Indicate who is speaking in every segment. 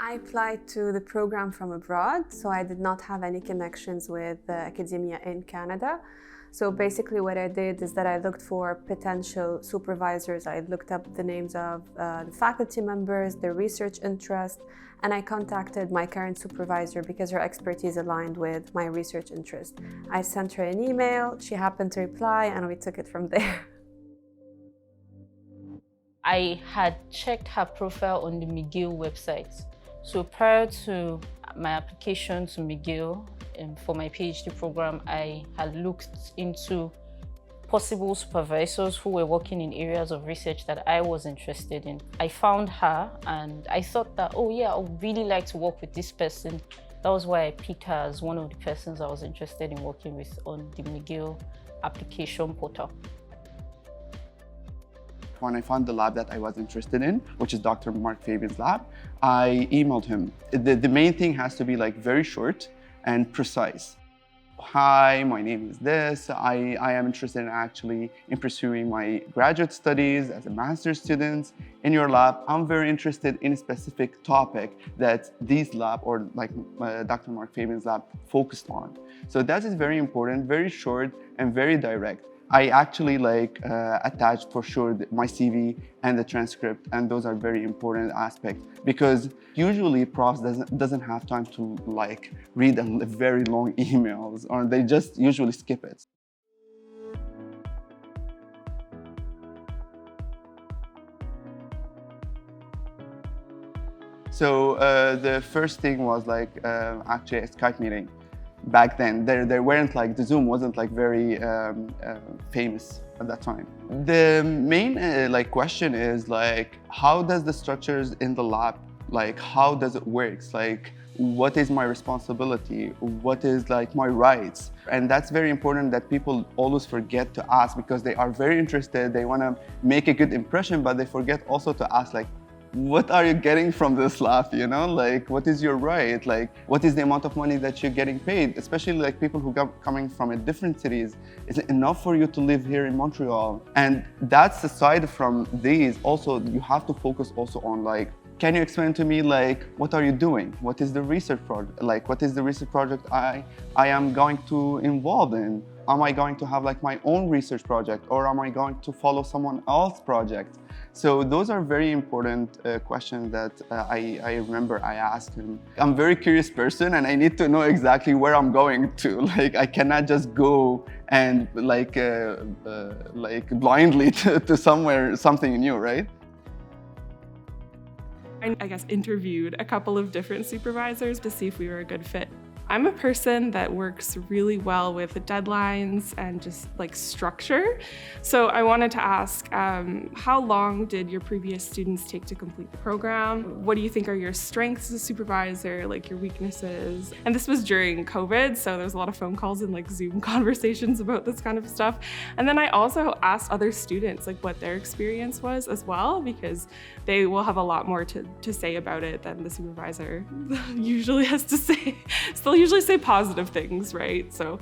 Speaker 1: I applied to the program from abroad, so I did not have any connections with academia in Canada. So basically what I did is that I looked for potential supervisors. I looked up the names of the faculty members, their research interest, and I contacted my current supervisor because her expertise aligned with my research interest. I sent her an email, she happened to reply, and we took it from there.
Speaker 2: I had checked her profile on the McGill website. So prior to my application to McGill for my PhD program, I had looked into possible supervisors who were working in areas of research that I was interested in. I found her and I thought that, oh yeah, I would really like to work with this person. That was why I picked her as one of the persons I was interested in working with on the McGill application portal.
Speaker 3: When I found the lab that I was interested in, which is Dr. Mark Fabian's lab, I emailed him. The main thing has to be like very short and precise. Hi, my name is this. I am interested in pursuing my graduate studies as a master's student in your lab. I'm very interested in a specific topic that this lab or like Dr. Mark Fabian's lab focused on. So that is very important, very short and very direct. I actually attached for sure my CV and the transcript, and those are very important aspects because usually profs doesn't have time to read very long emails, or they just usually skip it. So the first thing was actually a Skype meeting. Back then, there weren't the Zoom wasn't very famous at that time. The main question is how does the structures in the lab, how does it work? What is my responsibility? What is my rights? And that's very important that people always forget to ask because they are very interested. They want to make a good impression, but they forget also to ask what are you getting from this lab, what is your right? What is the amount of money that you're getting paid? Especially people who coming from different cities. Is it enough for you to live here in Montreal? And that's aside from these, also you have to focus also on can you explain to me what are you doing? What is the research project? What is the research project I am going to involve in? Am I going to have my own research project, or am I going to follow someone else's project? So those are very important questions that I remember I asked him. I'm a very curious person and I need to know exactly where I'm going to. I cannot just go and blindly to something new, right?
Speaker 4: I guess interviewed a couple of different supervisors to see if we were a good fit. I'm a person that works really well with deadlines and just structure. So I wanted to ask, how long did your previous students take to complete the program? What do you think are your strengths as a supervisor, your weaknesses? And this was during COVID, so there was a lot of phone calls and Zoom conversations about this kind of stuff. And then I also asked other students what their experience was as well, because they will have a lot more to say about it than the supervisor usually has to say. So they'll usually say positive things, right? So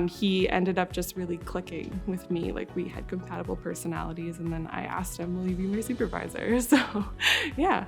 Speaker 4: he ended up just really clicking with me. We had compatible personalities, and then I asked him, will you be my supervisor? So yeah.